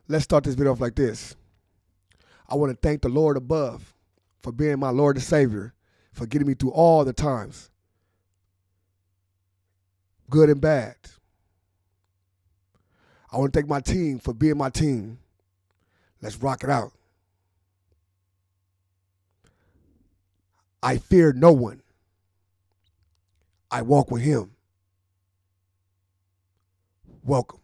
Let's start this video off like this. I want to thank the Lord above for being my Lord and Savior, for getting me through all the times, good and bad. I want to thank my team for being my team. Let's rock it out. I fear no one. I walk with him. Welcome.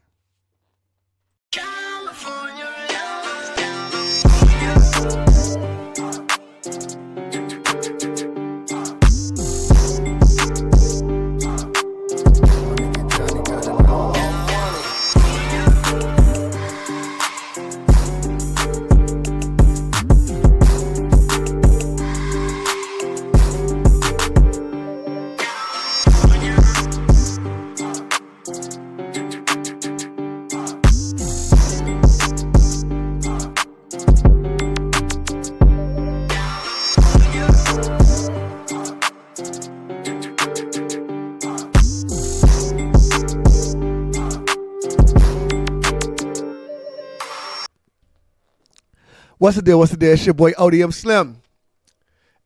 What's the deal? It's your boy ODM Slim.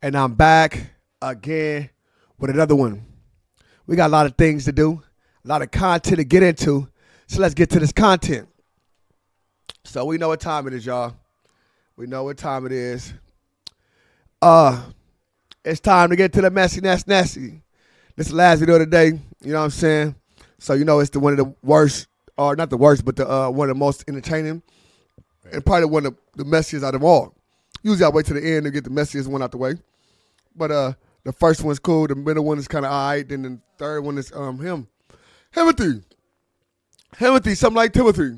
And I'm back again with another one. We got a lot of things to do, a lot of content to get into. So let's get to this content. So we know what time it is, y'all. We know what time it is. It's time to get to the messy. This is the last video of the day. You know what I'm saying? So you know it's one of the worst, or not the worst, but the one of the most entertaining. And probably one of the messiest out of them all. Usually I wait to the end to get the messiest one out the way. But the first one's cool. The middle one is kind of all right. Then the third one is him. Timothy, something like Timothy.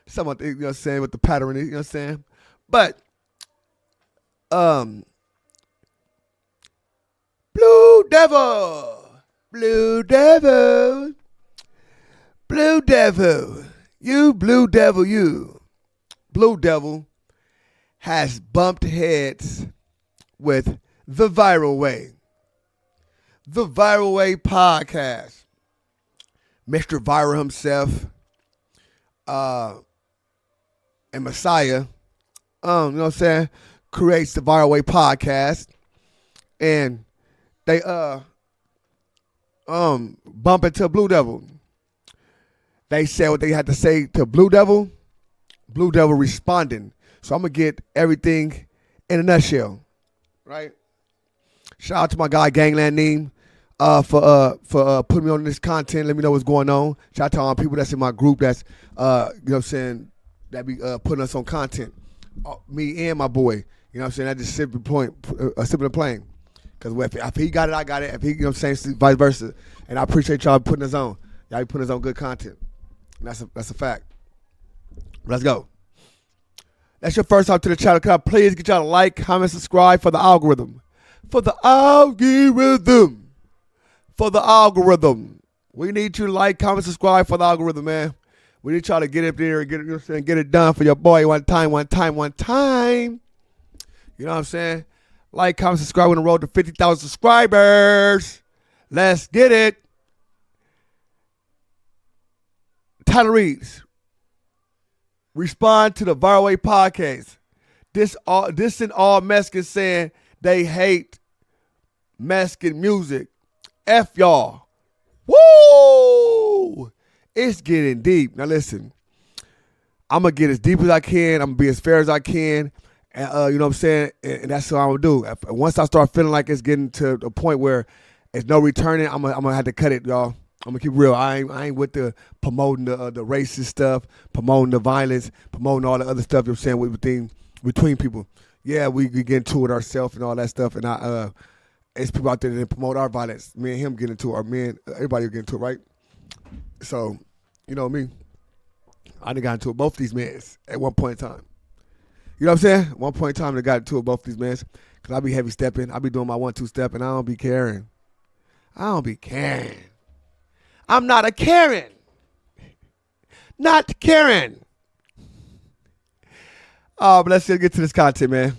Something, you know what I'm saying, with the pattern, you know what I'm saying? But, Blue Devil. You Blue Devil, you. Blue Devil has bumped heads with The Viral Way. The Viral Way podcast. Mr. Viral himself, and Messiah, you know what I'm saying, creates The Viral Way podcast. And they bump into Blue Devil. They said what they had to say to Blue Devil. Blue Devil responding. So I'm going to get everything in a nutshell. Right? Shout out to my guy, Gangland Neem, for putting me on this content. Let me know what's going on. Shout out to all people that's in my group that's, you know what I'm saying, that be putting us on content. Me and my boy. You know what I'm saying? That's just simple playing. Because if he got it, I got it. If he, you know what I'm saying, vice versa. And I appreciate y'all putting us on. Y'all be putting us on good content. That's a fact. Let's go. That's your first time to the channel. Can I please get y'all to like, comment, subscribe for the algorithm. We need you to like, comment, subscribe for the algorithm, man. We need y'all to get up there and get it, you know what I'm saying, get it done for your boy one time. You know what I'm saying? Like, comment, subscribe on the road to 50,000 subscribers. Let's get it. Title reads, respond to the Viral Way podcast. This and all Mexicans saying they hate Mexican music. F y'all. Woo! It's getting deep. Now listen, I'm going to get as deep as I can. I'm going to be as fair as I can. And, you know what I'm saying? And that's what I'm going to do. Once I start feeling like it's getting to the point where there's no returning, I'm going to have to cut it, y'all. I'm gonna keep real. I ain't with the promoting the racist stuff, promoting the violence, promoting all the other stuff. You know what I'm saying between people. Yeah, we get into it ourselves and all that stuff. And it's people out there that promote our violence. Me and him get into it, or me and everybody get into it, right? So, you know me. I done got into it both these men at one point in time. You know what I'm saying? At one point in time, I got into it both these men because I be heavy stepping. I be doing my 1-2 step, and I don't be caring. I'm not a Karen. Not Karen. Oh, but let's just get to this content, man.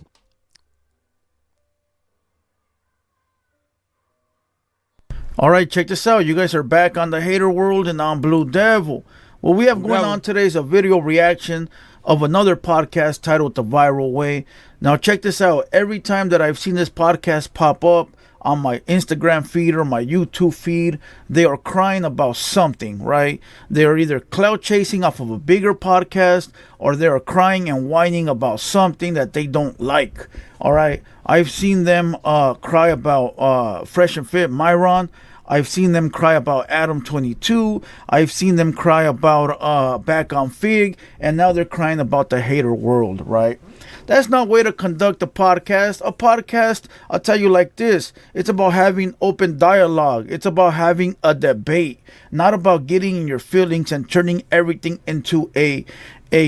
All right, check this out. You guys are back on the Hater World and on Blue Devil. What we have going on today is a video reaction of another podcast titled The Viral Way. Now, check this out. Every time that I've seen this podcast pop up on my Instagram feed or my YouTube feed, they are crying about something, right? They are either clout chasing off of a bigger podcast, or they are crying and whining about something that they don't like. All right, I've seen them cry about Fresh and Fit Myron. I've seen them cry about Adam 22. I've seen them cry about Back on Fig, and now they're crying about the Hater World, right? That's not way to conduct a podcast. A podcast, I'll tell you like this, it's about having open dialogue. It's about having a debate, not about getting in your feelings and turning everything into a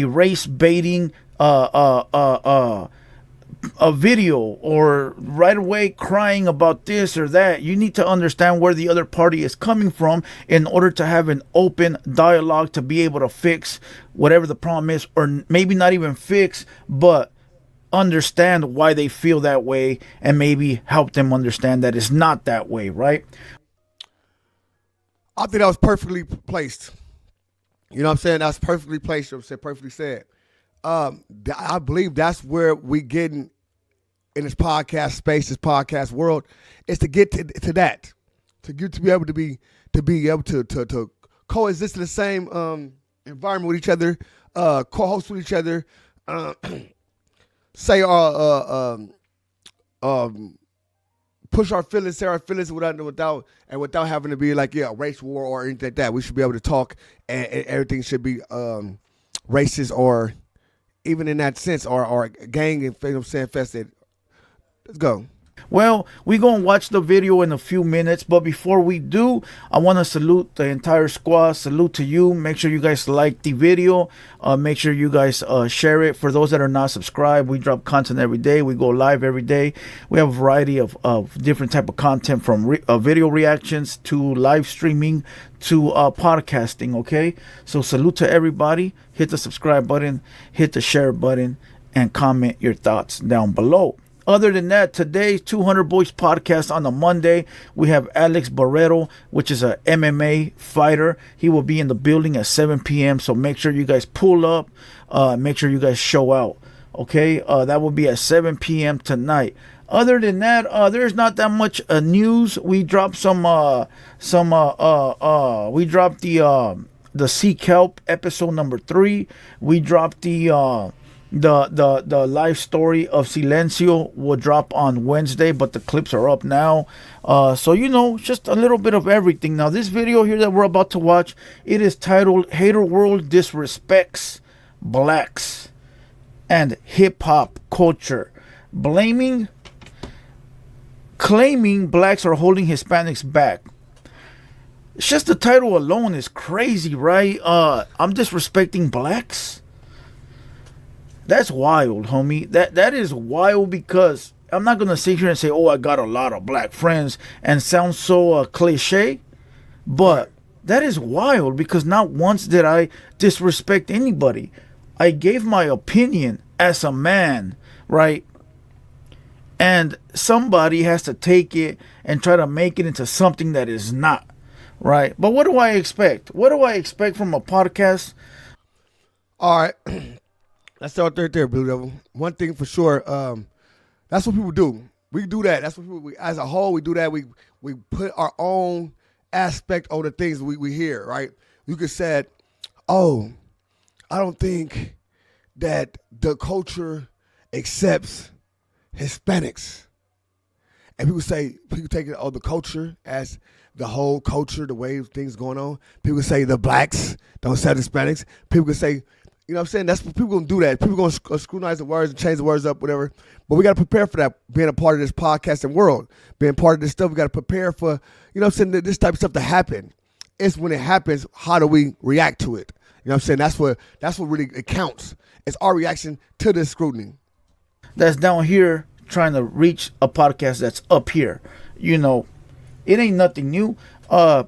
race baiting a video, or right away crying about this or that. You need to understand where the other party is coming from in order to have an open dialogue to be able to fix whatever the problem is, or maybe not even fix, but understand why they feel that way, and maybe help them understand that it's not that way, right? I think that was perfectly placed. You know what I'm saying? That's perfectly placed. You know what I'm saying? Perfectly said. I believe that's where we getting in this podcast space, this podcast world, is to get to that, to be able to coexist in the same environment with each other, co-host with each other, say push our feelings, say our feelings without having to be like, yeah, a race war or anything like that. We should be able to talk, and everything should be racist, or even in that sense, or gang and, you know what I'm saying, infested. Let's go. Well, we're going to watch the video in a few minutes, but before we do, I want to salute the entire squad. Salute to you. Make sure you guys like the video. Make sure you guys share it. For those that are not subscribed, we drop content every day. We go live every day. We have a variety of different type of content, from video reactions to live streaming to podcasting, okay? So salute to everybody. Hit the subscribe button, hit the share button, and comment your thoughts down below. Other than that, today's 200 Boys podcast on a Monday, we have Alex Barreto, which is a MMA fighter. He will be in the building at 7 p.m. So make sure you guys pull up. Make sure you guys show out. Okay, that will be at 7 p.m. tonight. Other than that, there's not that much news. We dropped we dropped the Sea Kelp episode number 3. We dropped the live story of Silencio will drop on Wednesday, but the clips are up now. So, you know, just a little bit of everything. Now, this video here that we're about to watch, it is titled Hater World Disrespects Blacks and Hip-Hop Culture, claiming blacks are holding Hispanics back. It's just the title alone is crazy, right? I'm disrespecting blacks? That's wild, homie. That is wild, because I'm not going to sit here and say, oh, I got a lot of black friends, and sound so cliche. But that is wild, because not once did I disrespect anybody. I gave my opinion as a man, right? And somebody has to take it and try to make it into something that is not, right? But what do I expect? What do I expect from a podcast? All right. Let's start right there, Blue Devil. One thing for sure, that's what people do. We do that. That's what people, as a whole, we do that. We put our own aspect on the things we hear, right? You could say, oh, I don't think that the culture accepts Hispanics. And people take it, oh, the culture as the whole culture, the way things going on. People say the blacks don't accept Hispanics. People could say, you know what I'm saying? That's what people going to do that. People going to scrutinize the words and change the words up, whatever. But we got to prepare for that, being a part of this podcasting world. Being part of this stuff, we got to prepare for, you know what I'm saying, this type of stuff to happen. It's when it happens, how do we react to it? You know what I'm saying? That's what really it counts. It's our reaction to this scrutiny. That's down here trying to reach a podcast that's up here. You know, it ain't nothing new.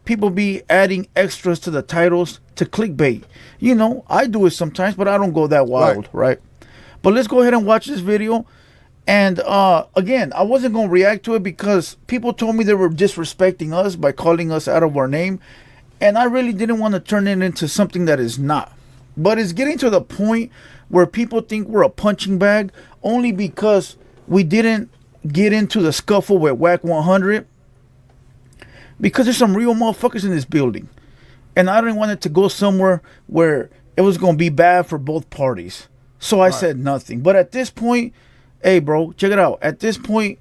People be adding extras to the titles to clickbait. You know, I do it sometimes, but I don't go that wild, right? But let's go ahead and watch this video. And again, I wasn't gonna react to it because people told me they were disrespecting us by calling us out of our name, and I really didn't want to turn it into something that is not. But it's getting to the point where people think we're a punching bag only because we didn't get into the scuffle with Whack 100, because there's some real motherfuckers in this building, and I didn't want it to go somewhere where it was gonna be bad for both parties. So I said nothing. But at this point, hey, bro, check it out. At this point,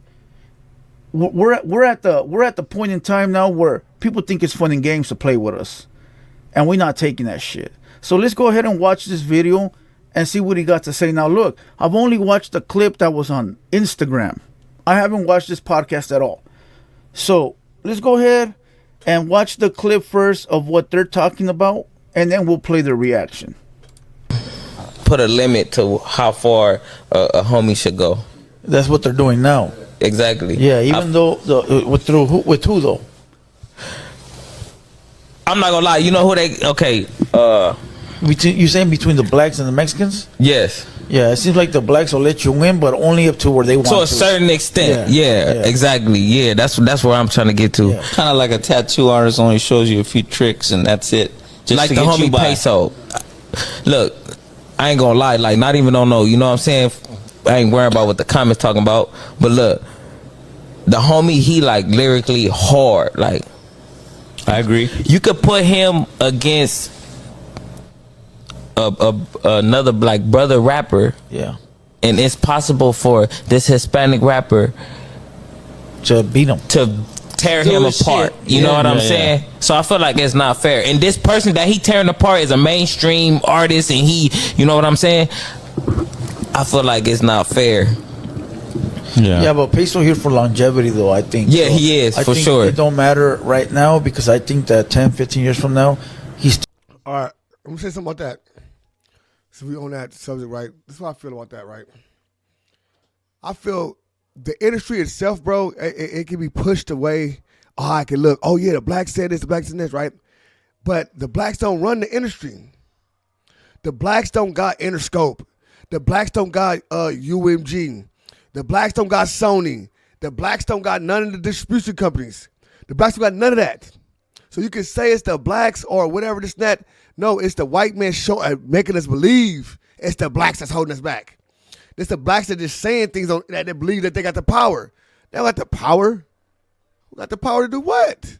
we're at the point in time now where people think it's fun and games to play with us, and we're not taking that shit. So let's go ahead and watch this video and see what he got to say. Now, look, I've only watched the clip that was on Instagram. I haven't watched this podcast at all. So let's go ahead and watch the clip first of what they're talking about, and then we'll play the reaction. Put a limit to how far a homie should go. That's what they're doing now. Exactly. Yeah, even though with who though? I'm not gonna lie. You know who they? Okay. You saying between the blacks and the Mexicans? Yes. Yeah, it seems like the blacks will let you win, but only up to where they want to a certain extent. Yeah, exactly. Yeah, that's where I'm trying to get to. Yeah. Kind of like a tattoo artist only shows you a few tricks and that's it. Just like to the get homie you by. Peso. Look, I ain't gonna lie. Like, not even on no. You know what I'm saying? I ain't worrying about what the comments talking about. But look, the homie, he like lyrically hard. Like, I agree. you could put him against another like brother rapper. Yeah. And it's possible for this Hispanic rapper to beat him, to tear him apart. You know what I'm saying? So I feel like it's not fair. And this person that he tearing apart is a mainstream artist, and he, you know what I'm saying? I feel like it's not fair. Yeah, but Peso here for longevity, though, I think. Yeah, so he is, I for think sure. It don't matter right now because I think that 10, 15 years from now, he's... All right, I'm going to say something about that. So we on that subject, right? This is what I feel about that, right? I feel the industry itself, bro, it can be pushed away. Oh, I can look. Oh, yeah, the blacks said this, the blacks said this, right? But the blacks don't run the industry. The blacks don't got Interscope. The blacks don't got UMG. The blacks don't got Sony. The blacks don't got none of the distribution companies. The blacks don't got none of that. So you can say it's the blacks or whatever this and that. No, it's the white man making us believe it's the blacks that's holding us back. It's the blacks that just saying things that they believe that they got the power. They don't got the power. Who got the power to do what?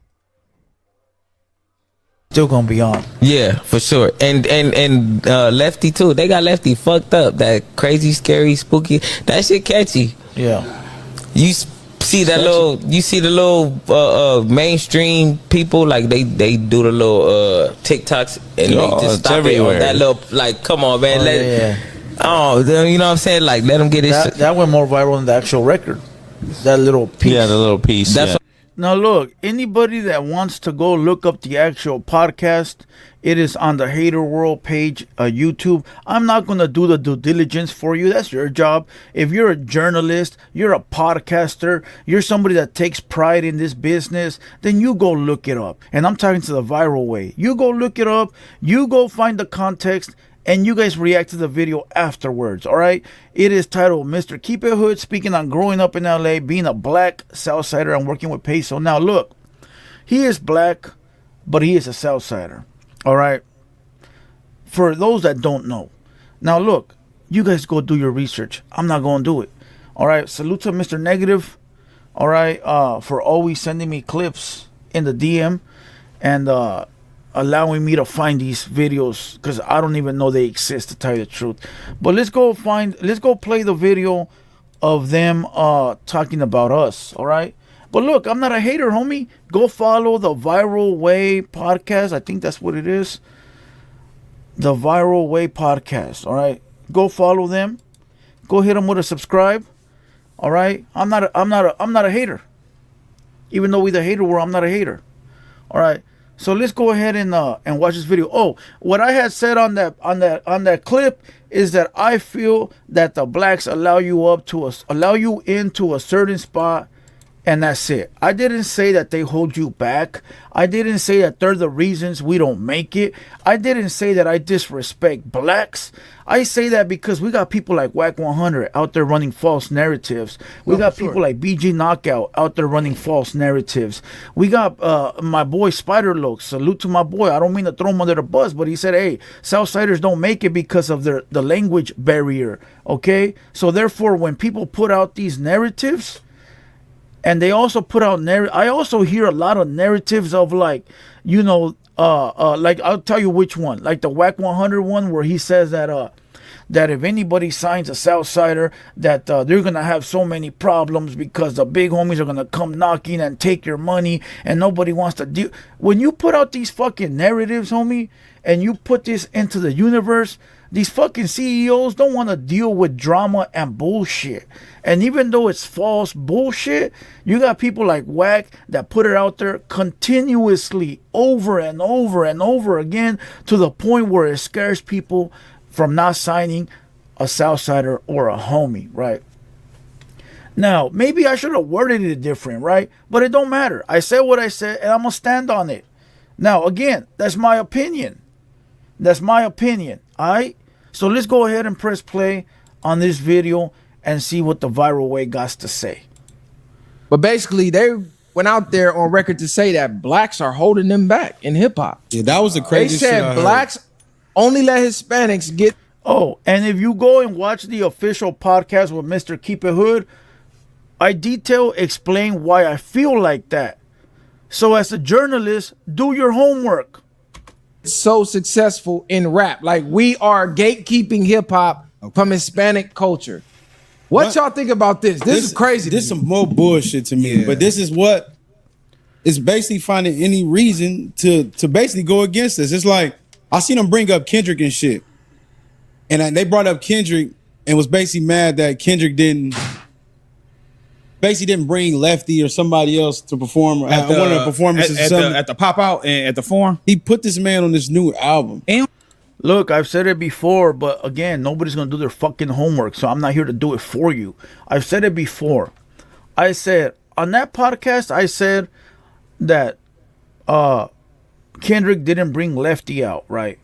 Still gonna be on. Yeah, for sure. And Lefty too. They got Lefty fucked up. That crazy, scary, spooky. That shit catchy. Yeah. You see that little. You see the little mainstream people, like they do the little TikToks and they just stop everywhere. That little, like, come on, man. Oh, you know what I'm saying? Like, let them get it. That went more viral than the actual record. That little piece. Yeah, the little piece. That's Now, look, anybody that wants to go look up the actual podcast, it is on the Hater World page, YouTube. I'm not going to do the due diligence for you. That's your job. If you're a journalist, you're a podcaster, you're somebody that takes pride in this business, then you go look it up. And I'm talking to the viral way. You go look it up. You go find the context. And you guys react to the video afterwards, all right? It is titled Mr. Keep It Hood, speaking on growing up in LA, being a black Southsider and working with Peso. Now, look, he is black, but he is a Southsider, all right? For those that don't know. Now, look, you guys go do your research. I'm not going to do it, all right? Salute to Mr. Negative, all right, for always sending me clips in the DM and allowing me to find these videos because I don't even know they exist, to tell you the truth. But let's go play the video of them talking about us, all right? But look, I'm not a hater, homie. Go follow the Viral Way podcast. I think that's what it is. The Viral Way podcast, all right? Go follow them. Go hit them with a subscribe, all right? I'm not a hater. Even though we the hater world, I'm not a hater, all right? So let's go ahead and watch this video. Oh, what I had said on that clip is that I feel that the blacks allow you into a certain spot And that's it. I didn't say that they hold you back. I didn't say that they're the reasons we don't make it. I didn't say that I disrespect blacks. I say that because we got people like Whack 100 out there running false narratives. We got people like BG Knockout out there running false narratives. We got my boy Spider Loke. Salute to my boy. I don't mean to throw him under the bus, but he said, hey, Southsiders don't make it because of the language barrier. Okay? So therefore, when people put out these narratives, and they also put out I also hear a lot of narratives of like, you know, like I'll tell you which one, like the Whack 100 one, where he says that that if anybody signs a Southsider, that they're gonna have so many problems because the big homies are gonna come knocking and take your money, and nobody wants to deal. When you put out these fucking narratives, homie, and you put this into the universe, these fucking CEOs don't want to deal with drama and bullshit. And even though it's false bullshit, you got people like Whack that put it out there continuously over and over and over again, to the point where it scares people from not signing a Southsider or a homie, right? Now, maybe I should have worded it different, right? But it don't matter. I said what I said, and I'm going to stand on it. Now, again, that's my opinion. That's my opinion. All right? So let's go ahead and press play on this video and see what the viral way got to say. But basically, they went out there on record to say that blacks are holding them back in hip hop. Yeah, that was the craziest shit. They said blacks only let Hispanics get. Oh, and if you go and watch the official podcast with Mr. Keep It Hood, I explain why I feel like that. So as a journalist, do your homework. So successful in rap. Like, we are gatekeeping hip hop from Hispanic culture. What y'all think about this? This is crazy. This is some more bullshit to me. Yeah. But this is what is basically finding any reason to basically go against this. It's like, I seen them bring up Kendrick and shit. And they brought up Kendrick and was basically mad that Kendrick didn't bring Lefty or somebody else to perform at one of the performances at the pop out and at the forum. He put this man on this new album. And look, I've said it before, but again, nobody's gonna do their fucking homework, so I'm not here to do it for you. I've said it before. I said on that podcast, I said that Kendrick didn't bring Lefty out, right?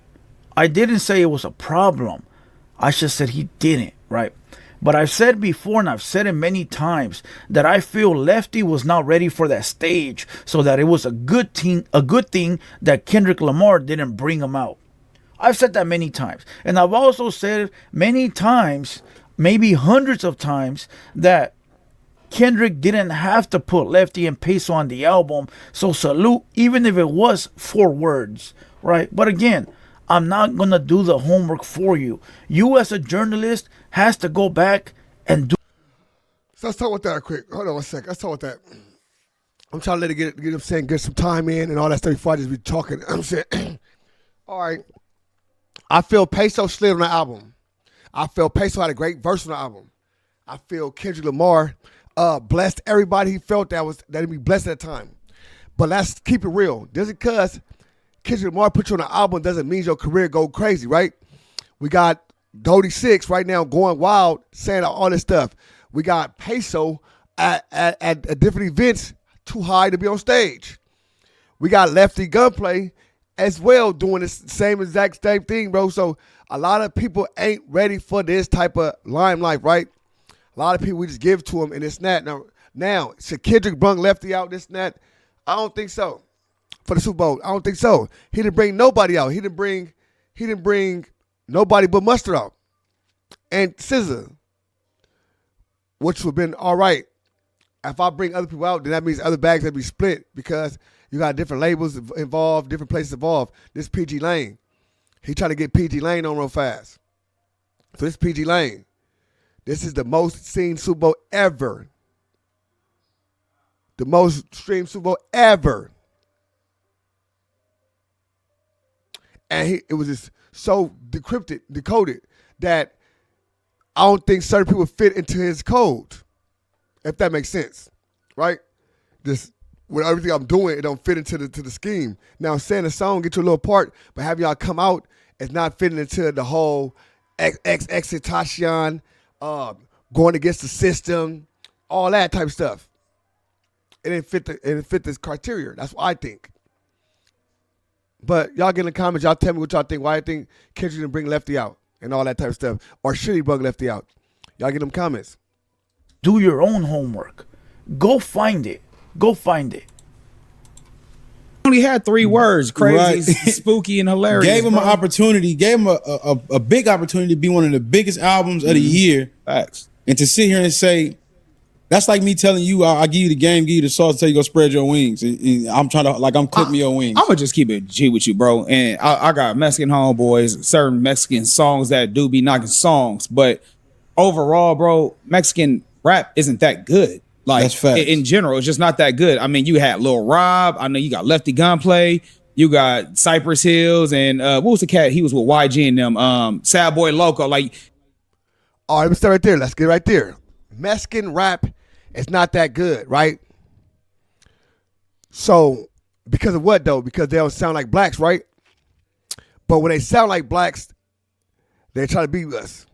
I didn't say it was a problem. I just said he didn't, right? But I've said before, and I've said it many times, that I feel Lefty was not ready for that stage, so that it was a good thing that Kendrick Lamar didn't bring him out. I've said that many times. And I've also said many times, maybe hundreds of times, that Kendrick didn't have to put Lefty and Peso on the album. So salute, even if it was 4 words, right? But again, I'm not going to do the homework for you. You as a journalist has to go back and do. So let's talk about that quick. Hold on 1 second. Let's talk about that. I'm trying to let it get some time in and all that stuff before I just be talking. I'm saying, all right. I feel Peso slid on the album. I feel Peso had a great verse on the album. I feel Kendrick Lamar blessed everybody he felt that he'd be blessed at the time. But let's keep it real. Just because Kendrick Lamar put you on the album doesn't mean your career go crazy, right? We got Dodie Six right now going wild, saying all this stuff. We got Peso at different events too high to be on stage. We got Lefty Gunplay as well doing the same thing, bro. So a lot of people ain't ready for this type of limelight, right? A lot of people, we just give to them and it's not. Now, should Kendrick bring Lefty out, this and that? I don't think so. For the Super Bowl, I don't think so. He didn't bring nobody out. He didn't bring nobody but Mustard out and SZA, which would have been all right. If I bring other people out, then that means other bags have to be split because you got different labels involved, different places involved. This PG Lane, he trying to get PG Lane on real fast. So this PG Lane, this is the most seen Super Bowl ever. The most streamed Super Bowl ever. And it was just so decoded that I don't think certain people fit into his code, if that makes sense, right? Just with everything I'm doing, it don't fit into the scheme. Now, saying a song, get you a little part, but having y'all come out is not fitting into the whole excitation, going against the system, all that type of stuff. it didn't fit this criteria. That's what I think. But y'all get in the comments, y'all tell me what y'all think. Why you think Kendrick didn't bring Lefty out and all that type of stuff, or should he bring Lefty out? Y'all get them comments. Do your own homework. Go find it. Go find it. Only had 3 words: crazy, Right. spooky, and hilarious. Gave him an opportunity. Gave him a big opportunity to be one of the biggest albums of the year. Facts. And to sit here and say, that's like me telling you, I'll give you the game, give you the sauce, tell you go spread your wings. And I'm trying to, like, I'm clipping your wings. I'm gonna just keep it G with you, bro. And I got Mexican homeboys, certain Mexican songs that do be knocking songs, but overall, bro, Mexican rap isn't that good. Like, That's facts. in general, it's just not that good. I mean, you had Lil Rob. I know you got Lefty Gunplay. You got Cypress Hills, and what was the cat? He was with YG and them. Sad Boy Loco. Like, All right, let's start right there. Let's get right there. Mexican rap is not that good, right? So, because of what though? Because they don't sound like blacks, right? But when they sound like blacks, they try to beat us.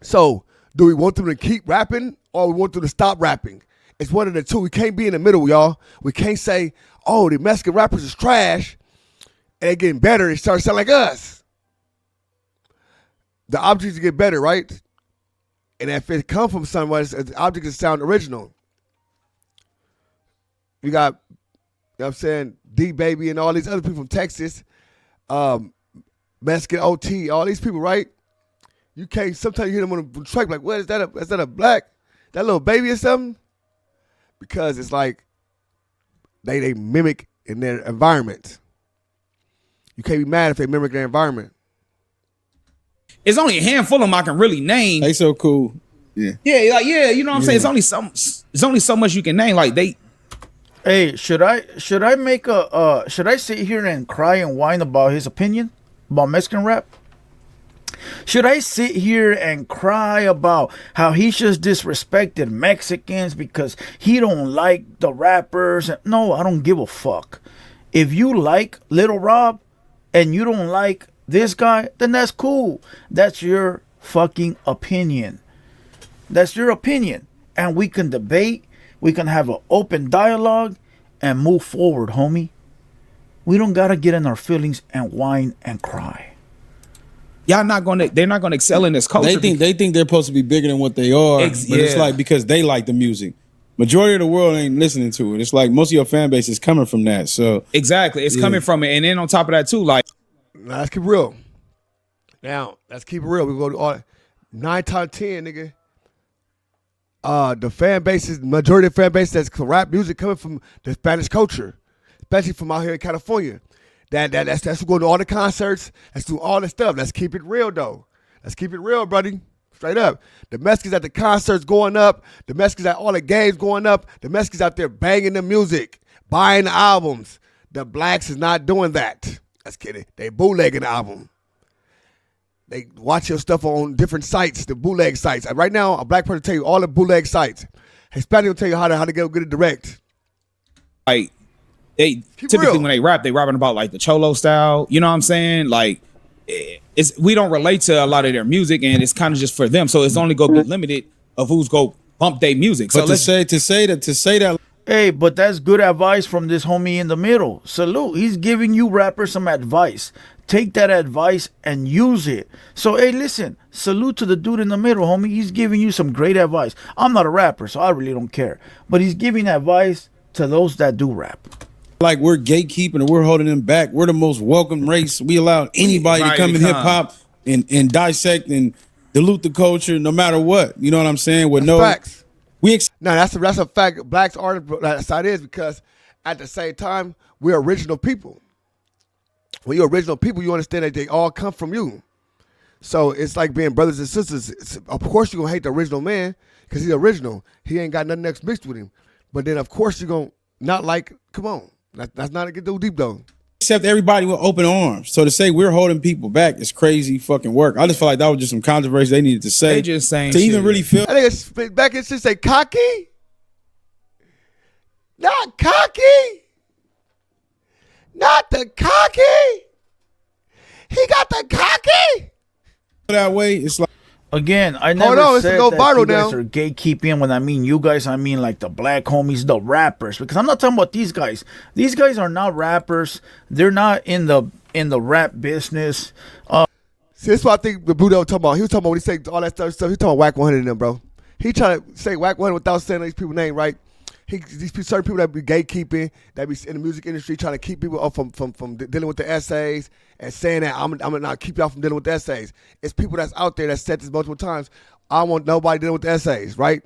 So, do we want them to keep rapping or we want them to stop rapping? It's one of the two. We can't be in the middle, y'all. We can't say, oh, the Mexican rappers is trash and they getting better. They start to sound like us. The objects get better, right? And if it come from somewhere, the object is sound original. You got, you know what I'm saying, D-Baby and all these other people from Texas, Mexican OT, all these people, right? You can't, sometimes you hear them on the track like, what, is that a black, that little baby or something? Because it's like, they mimic in their environment. You can't be mad if they mimic their environment. it's only a handful of them I can really name. They so cool. Yeah. Yeah, like, yeah, you know what I'm saying? It's only so much you can name. Like, they. Hey, should I make should I sit here and cry and whine about his opinion about Mexican rap? Should I sit here and cry about how he just disrespected Mexicans because he don't like the rappers? No, I don't give a fuck. If you like Little Rob and you don't like this guy, then that's cool. That's your fucking opinion. That's your opinion. And we can debate. We can have an open dialogue and move forward, homie. We don't got to get in our feelings and whine and cry. They're not gonna excel in this culture. They think they're supposed to be bigger than what they are. But it's like because they like the music. Majority of the world ain't listening to it. It's like most of your fan base is coming from that. So exactly, it's coming from it. And then on top of that too, like, Now, let's keep it real. Now, let's keep it real. We go to all 9 times 10, nigga. The fan bases, majority of fan base that's rap music coming from the Spanish culture, especially from out here in California. That's going to all the concerts. Let's do all the stuff. Let's keep it real though. Let's keep it real, buddy. Straight up. The Mexicans at the concerts going up. The Mexicans at all the games going up. The Mexicans out there banging the music, buying the albums. The blacks is not doing that. That's kidding. They bootlegging the album. They watch your stuff on different sites, the bootleg sites. Right now, a black person tell you all the bootleg sites. Hispanic will tell you how to get it direct. they typically when they rap, they rapping about like the cholo style. You know what I'm saying? Like, we don't relate to a lot of their music, and it's kind of just for them. So it's only gonna be limited of who's gonna bump their music. But So to say that. Hey, but that's good advice from this homie in the middle. Salute. He's giving you rappers some advice. Take that advice and use it. So, hey, listen. Salute to the dude in the middle, homie. He's giving you some great advice. I'm not a rapper, so I really don't care. But he's giving advice to those that do rap. Like we're gatekeeping and we're holding them back. We're the most welcome race. We allow anybody to come in hip hop and dissect and dilute the culture, no matter what. You know what I'm saying? With no facts. That's a fact. Blacks are that's how it is, because at the same time we're original people. When you're original people, you understand that they all come from you. So it's like being brothers and sisters. Of course you're gonna hate the original man because he's original. He ain't got nothing else mixed with him. But then of course you're gonna not like. Come on. That's not a get too deep though. Except everybody with open arms. So to say we're holding people back is crazy fucking work. I just feel like that was just some controversy they needed to say. They just saying to shit. even really feel. I think it's back and just say cocky. Not cocky. Not the cocky. He got the cocky. That way, it's like Again, I never on, said go that viral you guys now. are gatekeeping. When I mean you guys, I mean like the black homies, the rappers. Because I'm not talking about these guys. These guys are not rappers. They're not in the rap business. See, that's what I think the Blue Devil talking about. He was talking about when he said all that stuff. He talking about Whack 100 in them, bro. He trying to say Whack 100 without saying these people's name right. Certain people that be gatekeeping, that be in the music industry trying to keep people up from dealing with the essays and saying that I'm gonna not keep y'all from dealing with the essays. It's people that's out there that said this multiple times. I want nobody dealing with the essays, right?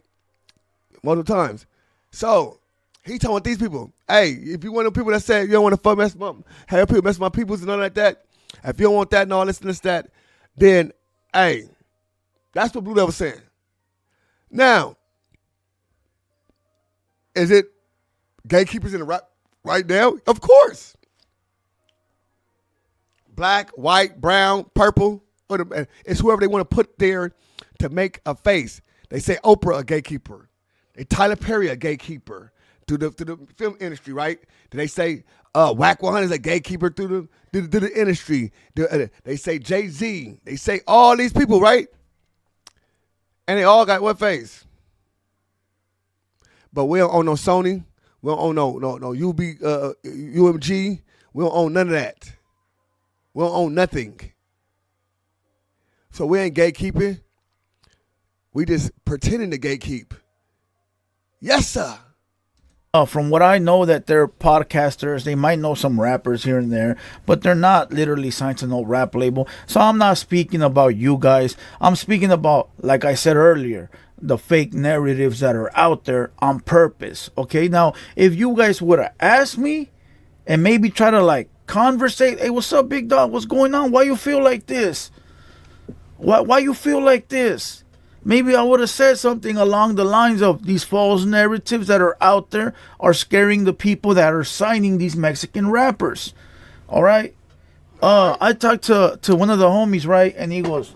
Multiple times. So he talking with these people. Hey, if you want the people that say you don't want to mess them up, have people mess my peoples and nothing like that. If you don't want that and all this and this that, then hey, that's what Blue Devil saying. Now, is it gatekeepers in the rap right now? Of course. Black, white, brown, purple. It's whoever they want to put there to make a face. They say Oprah a gatekeeper. They Tyler Perry a gatekeeper to the film industry, right? They say Whack 100 is a gatekeeper to the industry. They say Jay-Z. They say all these people, right? And they all got what face? But we don't own no Sony. We don't own no UMG. We don't own none of that. We don't own nothing. So we ain't gatekeeping. We just pretending to gatekeep. Yes, sir. From what I know, that they're podcasters. They might know some rappers here and there, but they're not literally signed to no rap label. So I'm not speaking about you guys. I'm speaking about, like I said earlier, the fake narratives that are out there on purpose. Okay, now if you guys would have asked me and maybe try to like conversate, hey, what's up, big dog? What's going on? Why you feel like this? Why you feel like this? Maybe I would have said something along the lines of these false narratives that are out there are scaring the people that are signing these Mexican rappers. All right. I talked to one of the homies, right, and he goes,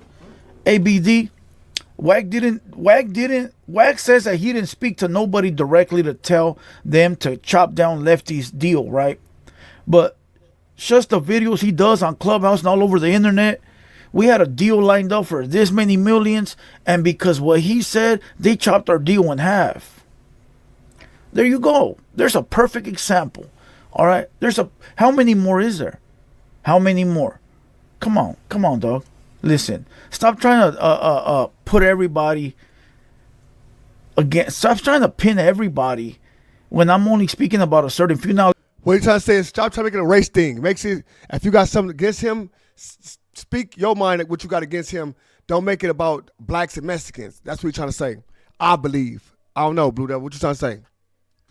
"ABD, Wack says that he didn't speak to nobody directly to tell them to chop down Lefty's deal, right? But just the videos he does on Clubhouse and all over the internet, we had a deal lined up for this many millions, and because what he said, they chopped our deal in half." There you go. There's a perfect example. All right. How many more is there? How many more? Come on, dog. Listen, stop trying to put everybody against. Stop trying to pin everybody when I'm only speaking about a certain few. Now, what you trying to say is stop trying to make it a race thing. Makes it, if you got something against him, speak your mind at what you got against him. Don't make it about blacks and Mexicans. That's what you're trying to say. I believe. I don't know, Blue Devil. What you trying to say?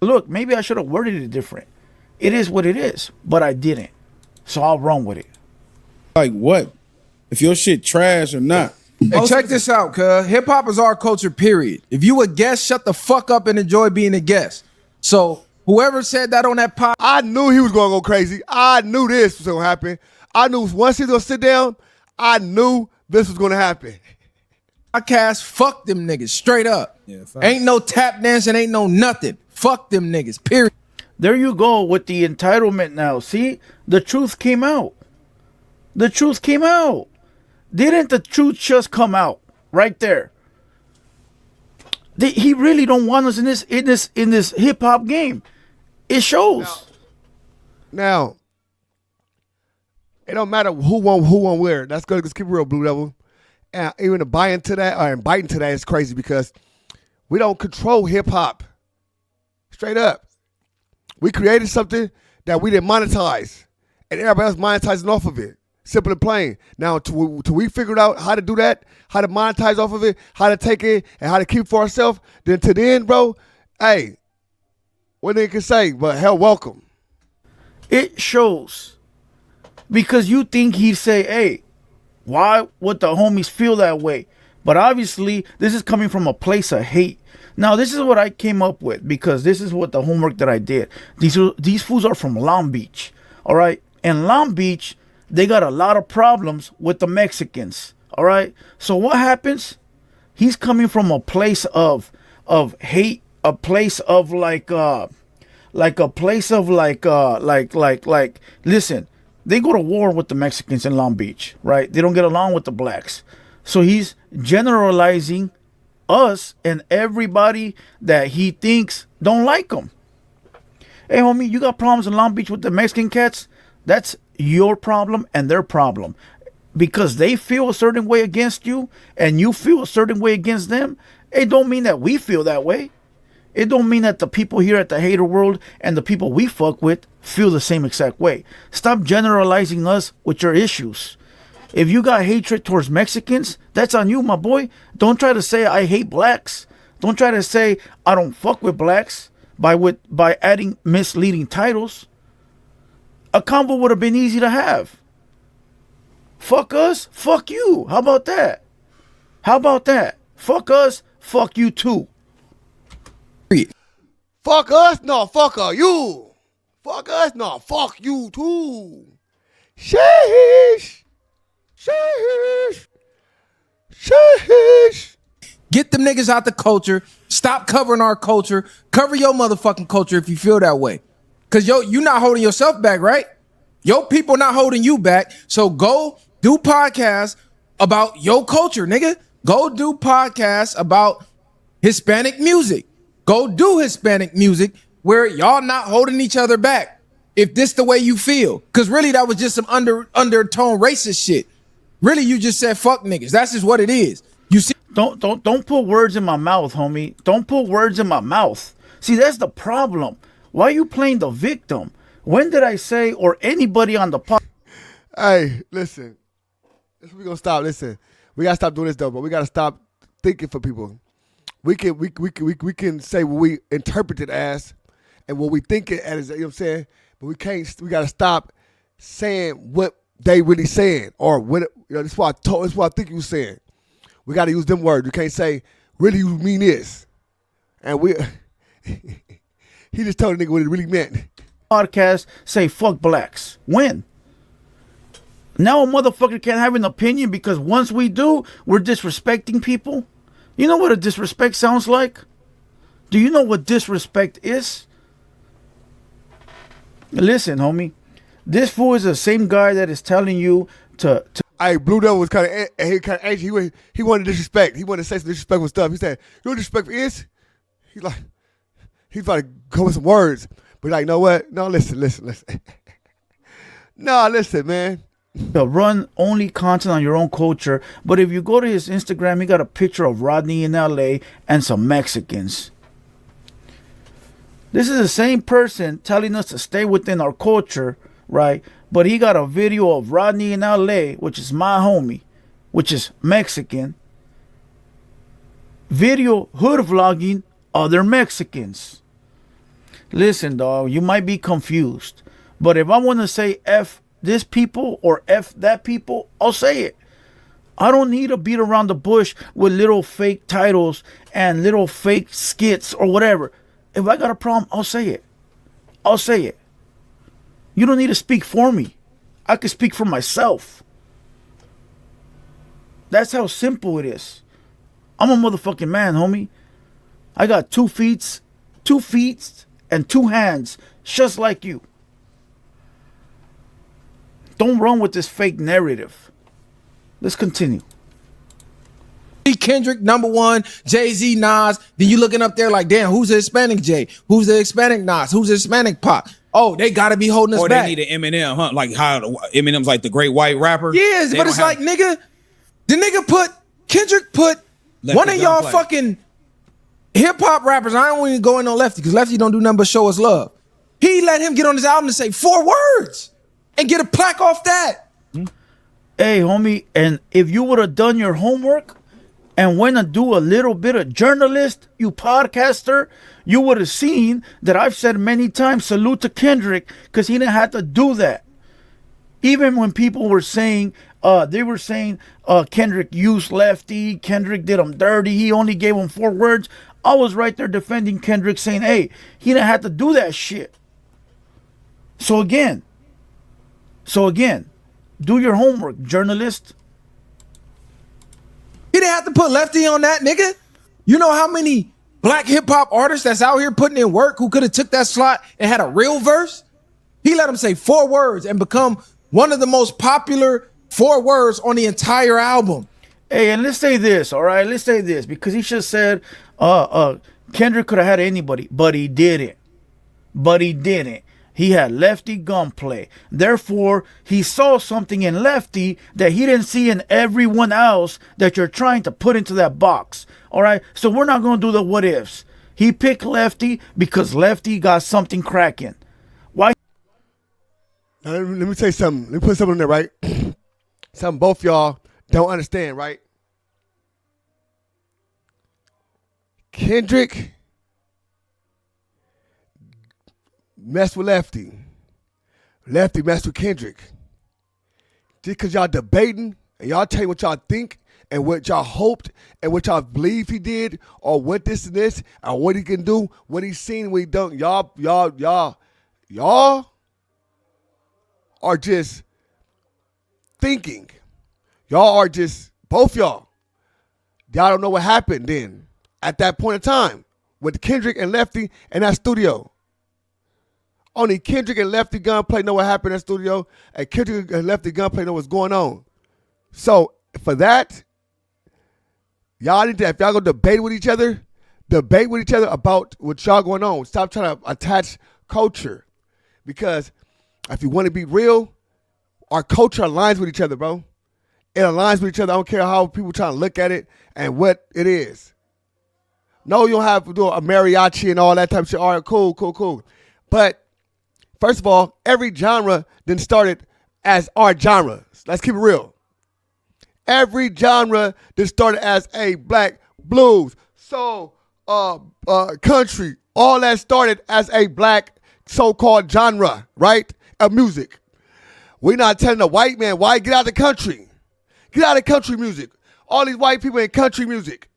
Look, maybe I should have worded it different. It is what it is, but I didn't. So I'll run with it. Like what? If your shit trash or not. Hey, check this out, cuz. Hip hop is our culture, period. If you a guest, shut the fuck up and enjoy being a guest. So whoever said that on that pod, I knew he was going to go crazy. I knew this was going to happen. I knew once he was going to sit down, I knew this was going to happen. podcast, fuck them niggas, straight up. Yeah, ain't no tap dancing, ain't no nothing. Fuck them niggas, period. There you go with the entitlement now. See, the truth came out. The truth came out. Didn't the truth just come out right there? He really don't want us in this hip hop game. It shows. Now, it don't matter who won where. That's good. Let's keep it real, Blue Devil. And even to buy into that or biting to that is crazy because we don't control hip hop. Straight up. We created something that we didn't monetize, and everybody else monetizing off of it. Simple and plain. Now, till we figured out how to do that, how to monetize off of it, how to take it, and how to keep it for ourselves, then to the end, bro, hey, what they can say, but hell, welcome. It shows. Because you think he'd say, hey, why would the homies feel that way? But obviously, this is coming from a place of hate. Now, this is what I came up with because this is what the homework that I did. These fools are from Long Beach, all right? And Long Beach, they got a lot of problems with the Mexicans, all right? So what happens? He's coming from a place of hate, a place of listen, they go to war with the Mexicans in Long Beach, right? They don't get along with the blacks. So he's generalizing us and everybody that he thinks don't like him. Hey, homie, you got problems in Long Beach with the Mexican cats? That's your problem and their problem. Because they feel a certain way against you and you feel a certain way against them, it don't mean that we feel that way. It don't mean that the people here at the hater world and the people we fuck with feel the same exact way. Stop generalizing us with your issues. If you got hatred towards Mexicans, that's on you, my boy. Don't try to say I hate blacks. Don't try to say I don't fuck with blacks by adding misleading titles. A convo would have been easy to have. Fuck us, fuck you. How about that? How about that? Fuck us, fuck you too. Fuck us, no, fuck you. Fuck us, no, fuck you too. Sheesh. Sheesh. Sheesh. Get them niggas out the culture. Stop covering our culture. Cover your motherfucking culture if you feel that way. Cause you not holding yourself back, right? Your people not holding you back. So go do podcasts about your culture, nigga. Go do podcasts about Hispanic music. Go do Hispanic music where y'all not holding each other back. If this the way you feel. Cause really that was just some undertone racist shit. Really, you just said fuck niggas. That's just what it is. You see? Don't put words in my mouth, homie. Don't put words in my mouth. See, that's the problem. Why are you playing the victim? When did I say, or anybody on the pod? Hey, listen. We're gonna stop. Listen, we gotta stop doing this though, but we gotta stop thinking for people. We can say what we interpret it as and what we think it as, you know what I'm saying? But we gotta stop saying what they really saying or what, you know, that's what I think you were saying. We gotta use them words. You can't say, really you mean this. And he just told a nigga what it really meant. Podcast say fuck blacks. When? Now a motherfucker can't have an opinion because once we do, we're disrespecting people. You know what a disrespect sounds like? Do you know what disrespect is? Listen, homie. This fool is the same guy that is telling you to Hey, Blue Devil was kind of angry. He wanted disrespect. He wanted to say some disrespectful stuff. He said, "You know what disrespect is?" He's about to go with some words. But like, you know what? No, listen. No, listen, man. To run only content on your own culture. But if you go to his Instagram, he got a picture of Rodney in LA and some Mexicans. This is the same person telling us to stay within our culture, right? But he got a video of Rodney in LA, which is my homie, which is Mexican. Video hood vlogging other Mexicans. Listen, dog, you might be confused. But if I want to say F this people or F that people, I'll say it. I don't need to beat around the bush with little fake titles and little fake skits or whatever. If I got a problem, I'll say it. I'll say it. You don't need to speak for me. I can speak for myself. That's how simple it is. I'm a motherfucking man, homie. I got 2 feet and 2 hands, just like you. Don't run with this fake narrative. Let's continue. Kendrick, number 1, Jay-Z, Nas. Then you looking up there like, damn, who's the Hispanic Jay? Who's the Hispanic Nas? Who's the Hispanic Pac? Oh, they gotta be holding us back. Or they need an Eminem, huh? Like how Eminem's like the great white rapper. Yes, but it's like, nigga, Kendrick put one of y'all fucking hip-hop rappers. I don't even go in on Lefty because Lefty don't do nothing but show us love. He let him get on his album and say 4 words and get a plaque off that. Hey, homie, and if you would have done your homework and went and do a little bit of journalist, you podcaster, you would have seen that I've said many times, salute to Kendrick, because he didn't have to do that. Even when people were saying, Kendrick used Lefty, Kendrick did him dirty, he only gave him 4 words. I was right there defending Kendrick, saying, hey, he didn't have to do that shit. So again, do your homework, journalist. He didn't have to put Lefty on that, nigga. You know how many black hip-hop artists that's out here putting in work who could have took that slot and had a real verse? He let him say 4 words and become one of the most popular 4 words on the entire album. Hey, and let's say this, all right? Let's say this because he just said, Kendrick could have had anybody, but he didn't. He had Lefty gunplay. Therefore, he saw something in Lefty that he didn't see in everyone else that you're trying to put into that box. All right? So we're not going to do the what ifs. He picked Lefty because Lefty got something cracking. Why? Now, let me tell you something. Let me put something in there, right? Something both y'all don't understand, right? Kendrick messed with Lefty. Lefty messed with Kendrick. Just because y'all debating and y'all tell you what y'all think and what y'all hoped and what y'all believe he did or what this and this or what he can do, what he's seen, what he done. Y'all are just thinking. Y'all are just, both y'all don't know what happened then at that point in time with Kendrick and Lefty in that studio. Only Kendrick and Lefty Gunplay know what happened in that studio, and Kendrick and Lefty Gunplay know what's going on. So for that, y'all need to, if y'all go debate with each other about what y'all going on. Stop trying to attach culture. Because if you want to be real, our culture aligns with each other, bro. It aligns with each other. I don't care how people try to look at it and what it is. No, you don't have to do a mariachi and all that type of shit. All right, cool. But first of all, every genre then started as our genre. Let's keep it real. Every genre then started as a black blues, soul, country. All that started as a black so-called genre, right? Of music. We're not telling the white man why get out of the country. Get out of country music. All these white people in country music.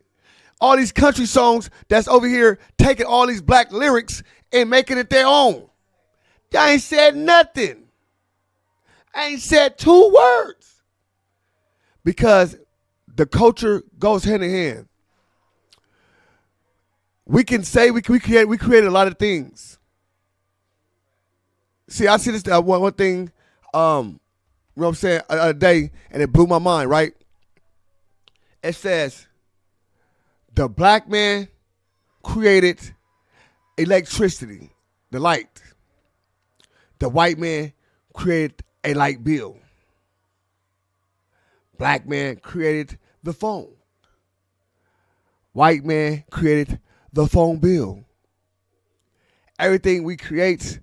All these country songs that's over here taking all these black lyrics and making it their own. Y'all ain't said nothing. I ain't said 2 words. Because the culture goes hand in hand. We can say we created a lot of things. See, I see this one thing, you know what I'm saying, a day, and it blew my mind, right? It says, the black man created electricity, the light. The white man created a light bill. Black man created the phone. White man created the phone bill. Everything we create,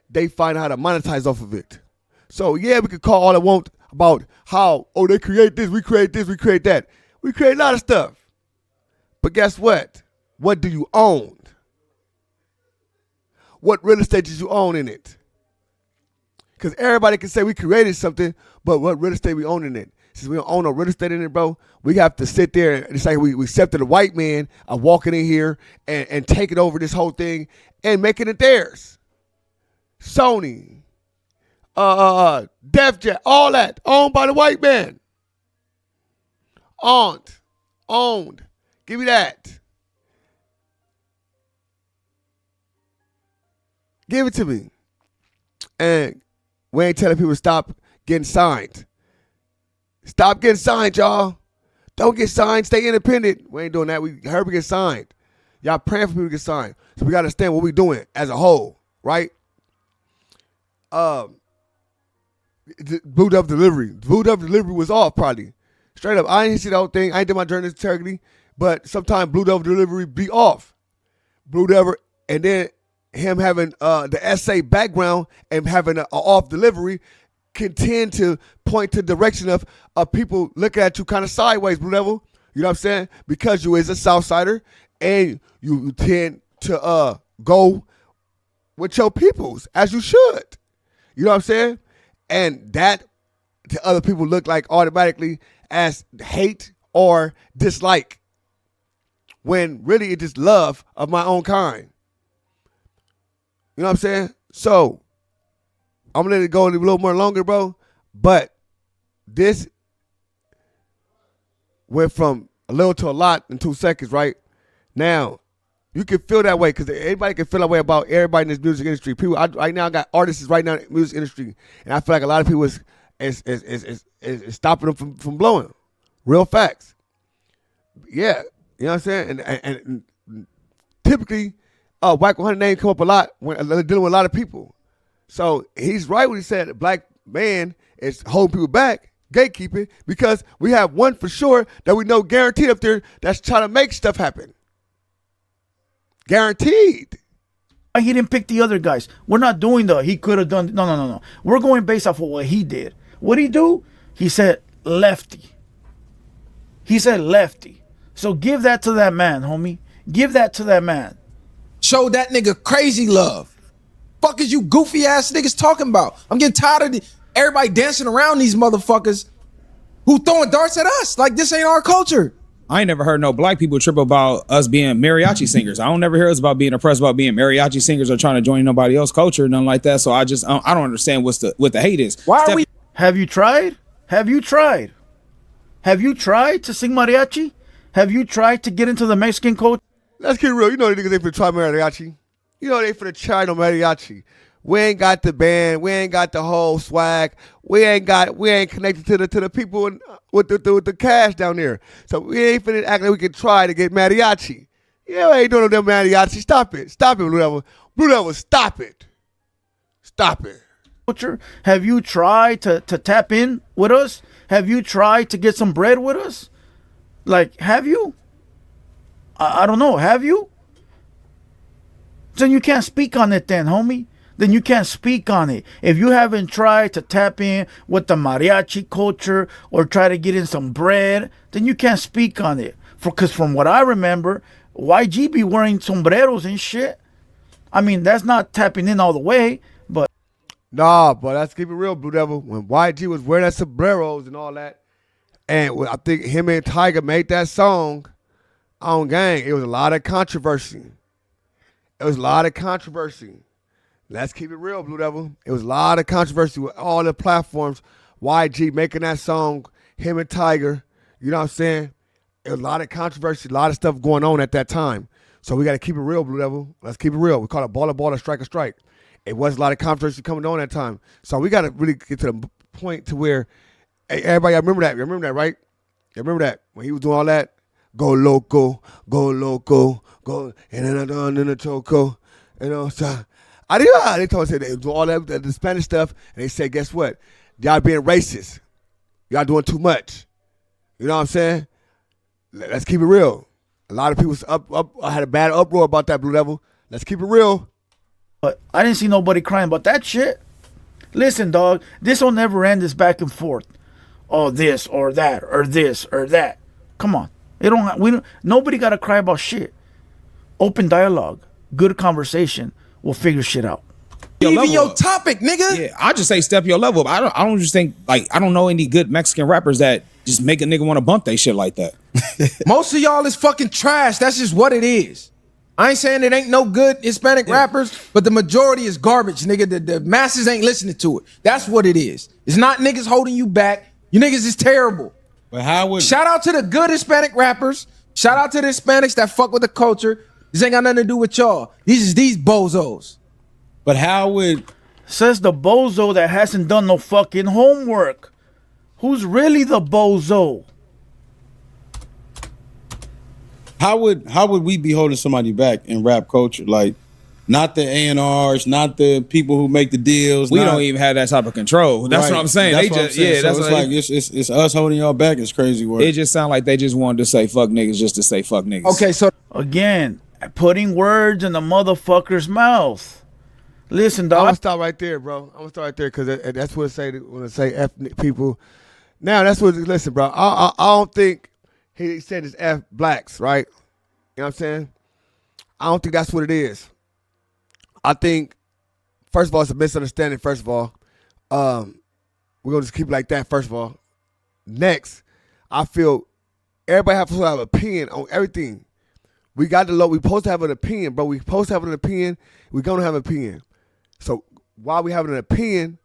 they find how to monetize off of it. So yeah, we could call all I want about how, they create this, we create that. We create a lot of stuff. But guess what? What do you own? What real estate did you own in it? Because everybody can say we created something, but what real estate we own in it? Since we don't own no real estate in it, bro, we have to sit there and it's like we accepted a white man walking in here and taking over this whole thing and making it theirs. Sony, Def Jam, all that owned by the white man. Owned. Give me that. Give it to me. And we ain't telling people to stop getting signed. Stop getting signed, y'all. Don't get signed. Stay independent. We ain't doing that. We heard we get signed. Y'all praying for people to get signed. So we got to understand what we doing as a whole, right? Blue Dove Delivery. Blue Dove Delivery was off probably. Straight up. I ain't see the whole thing. I ain't did my journalistic integrity. But sometimes Blue Dove Delivery be off. Blue Dove, and then him having the essay background and having an off delivery can tend to point to the direction of people looking at you kind of sideways, Blue Devil. You know what I'm saying? Because you is a Southsider and you tend to go with your peoples as you should. You know what I'm saying? And that to other people look like automatically as hate or dislike, when really it's just love of my own kind. You know what I'm saying? So I'm gonna let it go a little more longer, bro. But this went from a little to a lot in 2 seconds, right? Now, you can feel that way because everybody can feel that way about everybody in this music industry. People, right now, I got artists right now in the music industry, and I feel like a lot of people is stopping them from blowing. Real facts. Yeah, you know what I'm saying? And typically, White 100 name come up a lot when dealing with a lot of people. So he's right when he said a black man is holding people back, gatekeeping, because we have one for sure that we know guaranteed up there that's trying to make stuff happen. Guaranteed. He didn't pick the other guys. We're not doing he could have done. No. We're going based off of what he did. What'd he do? He said lefty. He said lefty. So give that to that man, homie. Give that to that man. Show that nigga crazy love. Fuck is you goofy ass niggas talking about? I'm getting tired of everybody dancing around these motherfuckers who throwing darts at us. Like this ain't our culture. I ain't never heard no black people trip about us being mariachi singers. I don't never hear us about being oppressed about being mariachi singers or trying to join nobody else's culture, nothing like that. So I don't understand what the hate is. Why are we? Have you tried? Have you tried? Have you tried to sing mariachi? Have you tried to get into the Mexican culture? Let's get real. You know the niggas ain't finna try mariachi. You know they finna try no mariachi. We ain't got the band. We ain't got the whole swag. We ain't connected to the people with the cash down there. So we ain't finna act like we can try to get mariachi. Yeah, we ain't doing no damn mariachi. Stop it, Blue Devil. Blue Devil, stop it. Stop it. Have you tried to tap in with us? Have you tried to get some bread with us? Like, have you? I don't know. Have you? Then you can't speak on it then, homie. Then you can't speak on it. If you haven't tried to tap in with the mariachi culture or try to get in some bread, then you can't speak on it. Because from what I remember, YG be wearing sombreros and shit. I mean, that's not tapping in all the way, but... Nah, but let's keep it real, Blue Devil. When YG was wearing that sombreros and all that, and I think him and Tiger made that song on Gang, it was a lot of controversy. Let's keep it real, Blue Devil. It was a lot of controversy with all the platforms. YG making that song, him and Tiger. You know what I'm saying? It was a lot of controversy, a lot of stuff going on at that time. So we got to keep it real, Blue Devil. Let's keep it real. We call it baller, strike, strike. It was a lot of controversy coming on that time. So we got to really get to the point to where, hey, everybody, remember that. Remember that, right? You remember that? When he was doing all that, go loco, go, and then the choco. You know, so they told us they do all that the Spanish stuff, and they said, guess what? Y'all being racist. Y'all doing too much. You know what I'm saying? Let's keep it real. A lot of people had a bad uproar about that, Blue Devil. Let's keep it real. But I didn't see nobody crying about that shit. Listen, dog, this will never end. This back and forth. Oh, this or that or this or that. Come on, nobody got to cry about shit. Open dialogue, good conversation. We'll figure shit out. Even your topic, nigga. Yeah, I just say step your level up. I don't just think I don't know any good Mexican rappers that just make a nigga want to bump they shit like that. Most of y'all is fucking trash. That's just what it is. I ain't saying it ain't no good Hispanic rappers, but the majority is garbage, nigga. The masses ain't listening to it. That's what it is. It's not niggas holding you back. You niggas is terrible. But how would... Shout out to the good Hispanic rappers. Shout out to the Hispanics that fuck with the culture. This ain't got nothing to do with y'all. These bozos. But how would... Says the bozo that hasn't done no fucking homework. Who's really the bozo? How would we be holding somebody back in rap culture? Like, not the A&Rs, not the people who make the deals. We don't even have that type of control. That's what I'm saying. That's what I'm saying. So it's like it's us holding y'all back. It's crazy work. It just sounds like they just wanted to say fuck niggas just to say fuck niggas. Okay, so again, putting words in the motherfucker's mouth. Listen, dog. I'm gonna stop right there, bro. I'm gonna start right there because that's what it say when it say ethnic people. Now that's what. Listen, bro. I don't think he said it's F blacks, right? You know what I'm saying? I don't think that's what it is. I think, first of all, it's a misunderstanding. First of all, we're gonna just keep it like that. First of all, next, I feel everybody has to have an opinion on everything. We got the law. We supposed to have an opinion, bro. We supposed to have an opinion. We're gonna have an opinion. So while we have an opinion,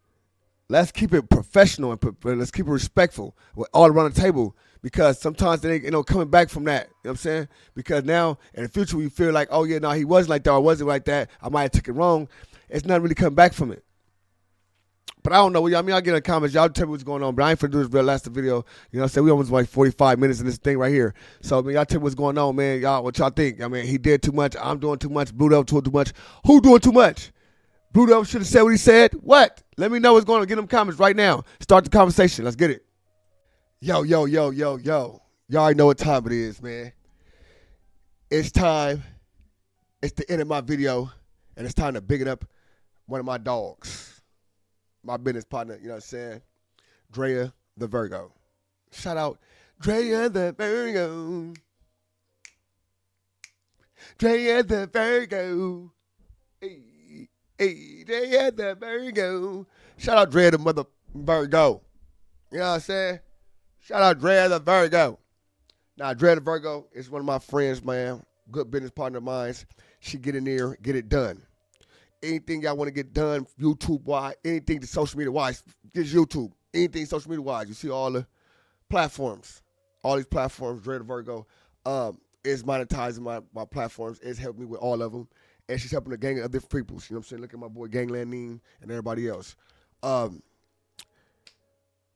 let's keep it professional and let's keep it respectful with all around the table. Because sometimes they ain't coming back from that. You know what I'm saying? Because now in the future we feel like, oh yeah, no, he wasn't like that or wasn't like that. I might have took it wrong. It's not really coming back from it. But I don't know. I mean, I get in the comments. Y'all tell me what's going on. But I ain't finna do this real last video. You know what I'm saying? We almost like 45 minutes in this thing right here. So, I mean, y'all tell me what's going on, man. Y'all, what y'all think? I mean, he did too much. I'm doing too much. Blue Devil doing too much. Who doing too much? Blue Devil should have said what he said. What? Let me know what's going on. Get them comments right now. Start the conversation. Let's get it. Yo. Y'all already know what time it is, man. It's time. It's the end of my video. And it's time to big it up one of my dogs. My business partner, you know what I'm saying? Drea the Virgo. Shout out Drea the Virgo. Drea the Virgo. Hey, Drea the Virgo. Shout out Drea the mother Virgo. You know what I'm saying? Shout out Drea the Virgo. Now, Drea the Virgo is one of my friends, man. Good business partner of mine. She get in there, get it done. Anything y'all want to get done, YouTube-wise, anything social media-wise, just YouTube. Anything social media-wise. You see all the platforms. All these platforms, Drea the Virgo, is monetizing my platforms. It's helping me with all of them. And she's helping a gang of other people. You know what I'm saying? Look at my boy Gangland Neem and everybody else.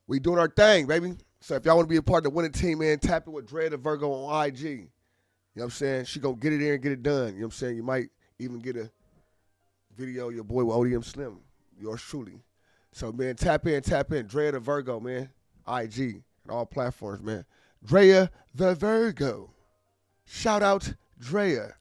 We doing our thing, baby. So if y'all want to be a part of the winning team, man, tap it with Drea the Virgo on IG. You know what I'm saying? She gonna get it there and get it done. You know what I'm saying? You might even get a video of your boy with ODM Slim. Yours truly. So, man, tap in. Drea the Virgo, man. IG and all platforms, man. Drea the Virgo. Shout out Drea.